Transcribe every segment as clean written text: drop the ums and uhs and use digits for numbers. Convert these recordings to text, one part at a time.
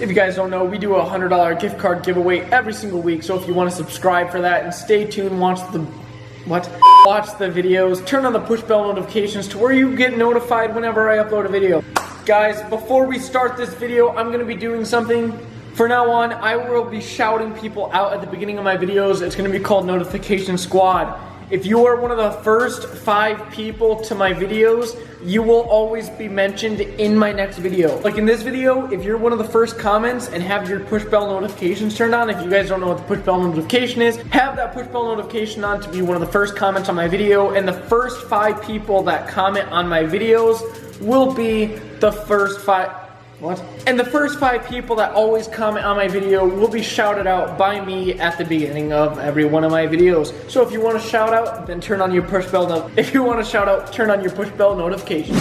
If you guys don't know, we do a $100 gift card giveaway every single week. So if you want to subscribe for that and stay tuned, watch the videos, turn on the push bell notifications to where you get notified whenever I upload a video. Guys, before we start this video, I'm going to be doing something. For now on, I will be shouting people out at the beginning of my videos. It's going to be called Notification Squad. If you are one of the first 5 people to my videos, you will always be mentioned in my next video. Like in this video, if you're one of the first comments and have your push bell notifications turned on, if you guys don't know what the push bell notification is, have that push bell notification on to be one of the first comments on my video, and the first 5 people that comment on my videos will be the first 5... And the first 5 people that always comment on my video will be shouted out by me at the beginning of every one of my videos. So if you want to shout out, then turn on your push bell If you want to shout out, turn on your push bell notification.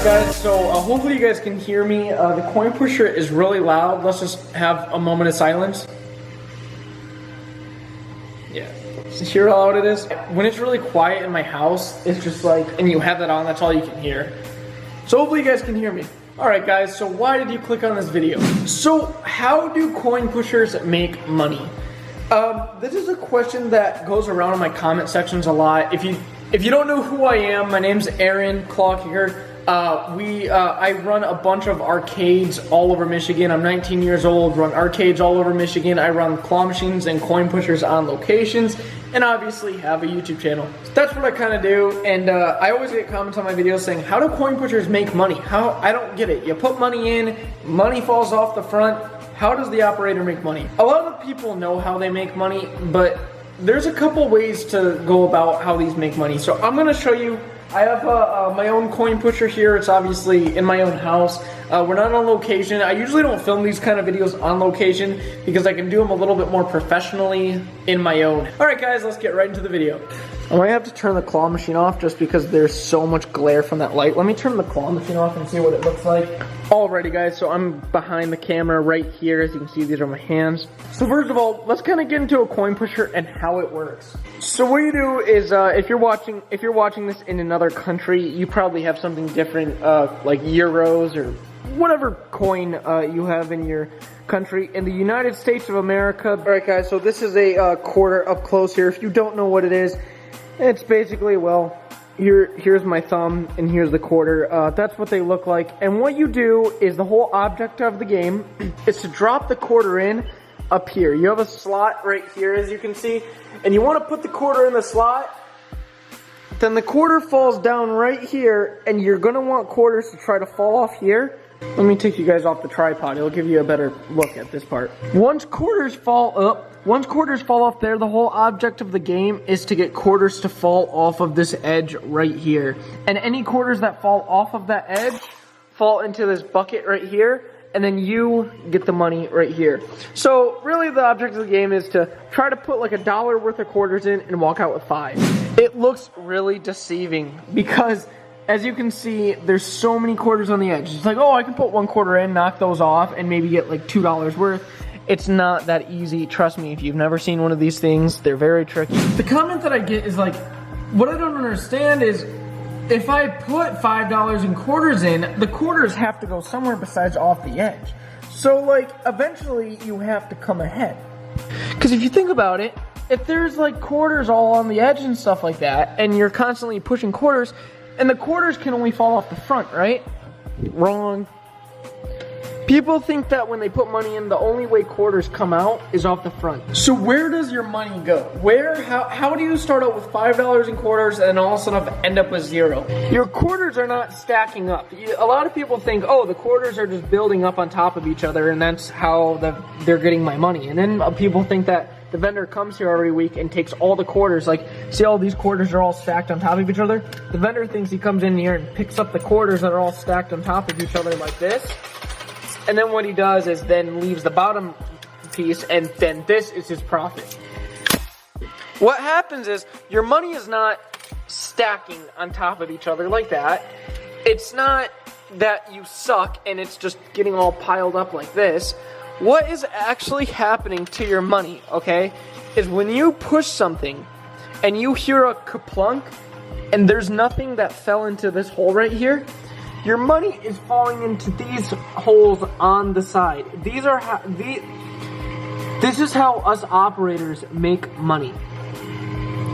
Guys, so hopefully you guys can hear me. The coin pusher is really loud. Let's just have a moment of silence. Yeah, so hear how loud it is? When it's really quiet in my house, it's just like, and you have that on, that's all you can hear. So hopefully you guys can hear me. Alright guys, so why did you click on this video? So how do coin pushers make money? This is a question that goes around in my comment sections a lot. If you don't know who I am, my name's Aaron Clockyer. I run a bunch of arcades all over Michigan. I'm 19 years old, run arcades all over Michigan. I run claw machines and coin pushers on locations, and obviously have a YouTube channel. So that's what I kind of do, and I always get comments on my videos saying, how do coin pushers make money? I don't get it. You put money in, money falls off the front. How does the operator make money? A lot of people know how they make money, but there's a couple ways to go about how these make money. So I'm going to show you. I have my own coin pusher here. It's obviously in my own house. We're not on location. I usually don't film these kind of videos on location because I can do them a little bit more professionally in my own. Alright guys, let's get right into the video. I might have to turn the claw machine off just because there's so much glare from that light. Let me turn the claw machine off and see what it looks like. Alrighty guys, so I'm behind the camera right here. As you can see, these are my hands. So first of all, let's kind of get into a coin pusher and how it works. So what you do is, if you're watching this in another country, you probably have something different, like euros or whatever coin you have in your country. In the United States of America, alright guys, so this is a quarter up close here. If you don't know what it is, it's basically, well, here's my thumb and here's the quarter. That's what they look like. And what you do is, the whole object of the game is to drop the quarter in up here. You have a slot right here, as you can see, and you want to put the quarter in the slot. Then the quarter falls down right here, and you're going to want quarters to try to fall off here. Let me take you guys off the tripod. It'll give you a better look at this part. Once quarters fall off there, the whole object of the game is to get quarters to fall off of this edge right here. And any quarters that fall off of that edge fall into this bucket right here, and then you get the money right here. So really the object of the game is to try to put like $1 worth of quarters in and walk out with 5. It looks really deceiving because, as you can see, there's so many quarters on the edge. It's like, oh, I can put 1 quarter in, knock those off, and maybe get like $2 worth. It's not that easy. Trust me, if you've never seen one of these things, they're very tricky. The comment that I get is like, what I don't understand is, if I put $5 in quarters in, the quarters have to go somewhere besides off the edge. So like, eventually you have to come ahead. Because if you think about it, if there's like quarters all on the edge and stuff like that, and you're constantly pushing quarters, and the quarters can only fall off the front, right? Wrong. People think that when they put money in, the only way quarters come out is off the front. So where does your money go? How do you start out with $5 in quarters and all of a sudden end up with 0? Your quarters are not stacking up. A lot of people think, oh, the quarters are just building up on top of each other and that's how they're getting my money. And then people think that the vendor comes here every week and takes all the quarters, like, see all these quarters are all stacked on top of each other? The vendor thinks he comes in here and picks up the quarters that are all stacked on top of each other like this. And then what he does is then leaves the bottom piece, and then this is his profit. What happens is your money is not stacking on top of each other like that. It's not that you suck and it's just getting all piled up like this. What is actually happening to your money, okay, is when you push something and you hear a kaplunk and there's nothing that fell into this hole right here, your money is falling into these holes on the side. These are this is how us operators make money.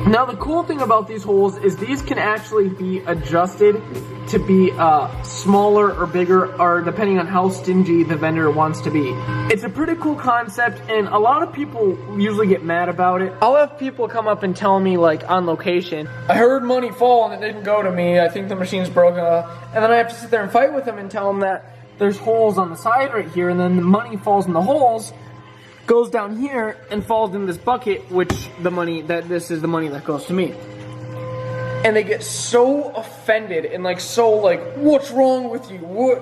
Now the cool thing about these holes is these can actually be adjusted to be smaller or bigger, or depending on how stingy the vendor wants to be. It's a pretty cool concept, and a lot of people usually get mad about it. I'll have people come up and tell me, like, on location, I heard money fall and it didn't go to me, I think the machine's broken, and then I have to sit there and fight with them and tell them that there's holes on the side right here, and then the money falls in the holes, goes down here, and falls in this bucket, which this is the money that goes to me. And they get so offended and what's wrong with you?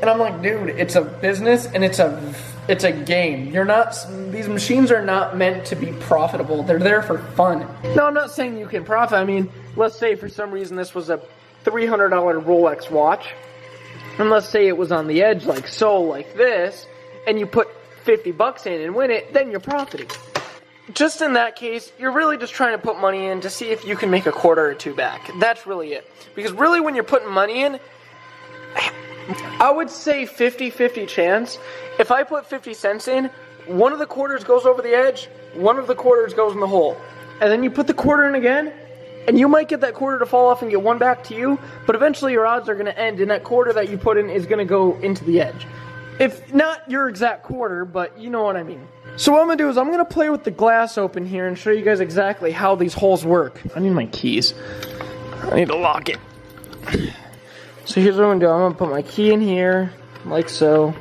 And I'm like, dude, it's a business and it's a game. These machines are not meant to be profitable. They're there for fun. No, I'm not saying you can profit. I mean, let's say for some reason this was a $300 Rolex watch, and let's say it was on the edge like this, and you put 50 bucks in and win it, then you're profiting. Just in that case, you're really just trying to put money in to see if you can make a quarter or two back. That's really it. Because really when you're putting money in, I would say 50-50 chance. If I put 50 cents in, one of the quarters goes over the edge, one of the quarters goes in the hole. And then you put the quarter in again, and you might get that quarter to fall off and get one back to you, but eventually your odds are going to end, and that quarter that you put in is going to go into the edge. If not your exact quarter, but you know what I mean. So what I'm going to do is I'm going to play with the glass open here and show you guys exactly how these holes work. I need my keys. I need to lock it. So here's what I'm going to do. I'm going to put my key in here, like so.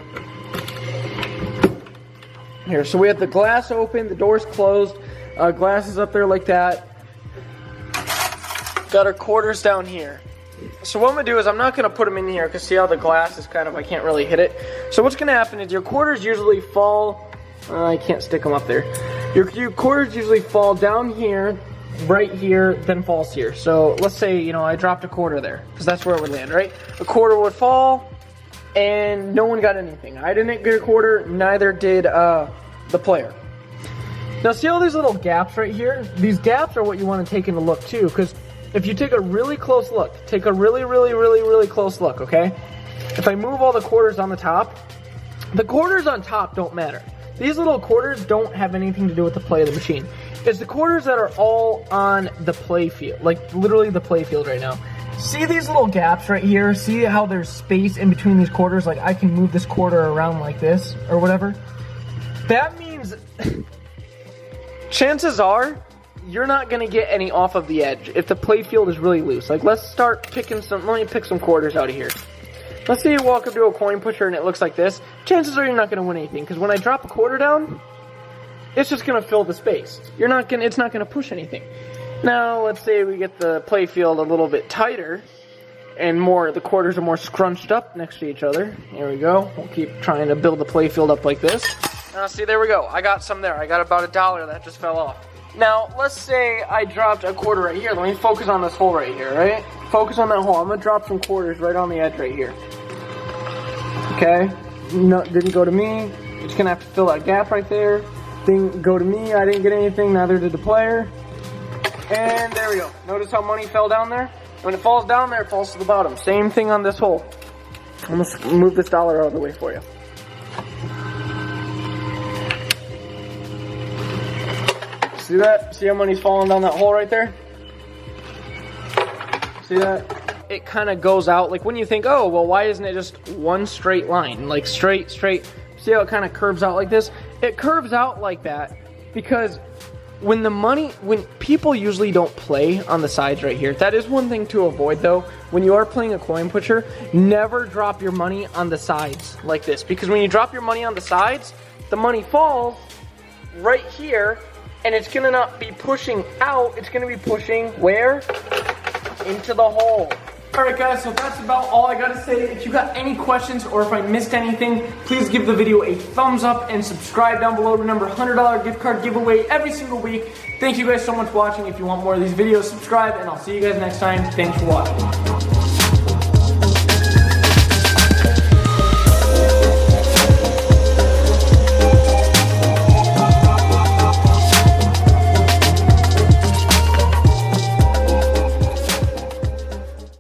Here, so we have the glass open, the door's closed, glass is up there like that. Got our quarters down here. So what I'm going to do is I'm not going to put them in here because see how the glass is kind of, I can't really hit it. So what's going to happen is your quarters usually fall, I can't stick them up there. Your quarters usually fall down here, right here, then falls here. So let's say, I dropped a quarter there because that's where it would land, right? A quarter would fall and no one got anything. I didn't get a quarter, neither did the player. Now see all these little gaps right here? These gaps are what you want to take into look too, because if you take a really close look, take a really close look, okay? If I move all the quarters on the quarters on top don't matter. These little quarters don't have anything to do with the play of the machine. It's the quarters that are all on the play field, like literally the play field right now. See these little gaps right here? See how there's space in between these quarters? Like I can move this quarter around like this or whatever. That means chances are you're not going to get any off of the edge if the play field is really loose. Like let's start picking let me pick some quarters out of here. Let's say you walk up to a coin pusher and it looks like this. Chances are you're not going to win anything because when I drop a quarter down, it's just going to fill the space. It's not going to push anything. Now let's say we get the play field a little bit tighter and the quarters are more scrunched up next to each other. There we go. We'll keep trying to build the play field up like this. Now see, there we go. I got some there. I got about $1 that just fell off. Now, let's say I dropped a quarter right here. Let me focus on this hole right here, right? Focus on that hole. I'm going to drop some quarters right on the edge right here. Okay? No, didn't go to me. You're just going to have to fill that gap right there. Didn't go to me. I didn't get anything. Neither did the player. And there we go. Notice how money fell down there? When it falls down there, it falls to the bottom. Same thing on this hole. I'm going to move this dollar out of the way for you. See that? See how money's falling down that hole right there? See that? it kind of goes out. Like when you think, oh, well, why isn't it just one straight line? Like straight. See how it kind of curves out like this? It curves out like that because when people usually don't play on the sides right here, that is one thing to avoid though. When you are playing a coin pusher, never drop your money on the sides like this, because when you drop your money on the sides, the money falls right here, and it's gonna not be pushing out, it's gonna be pushing where? Into the hole. Alright guys, so that's about all I gotta say. If you got any questions or if I missed anything, please give the video a thumbs up and subscribe down below. Remember, $100 gift card giveaway every single week. Thank you guys so much for watching. If you want more of these videos, subscribe, and I'll see you guys next time. Thanks for watching.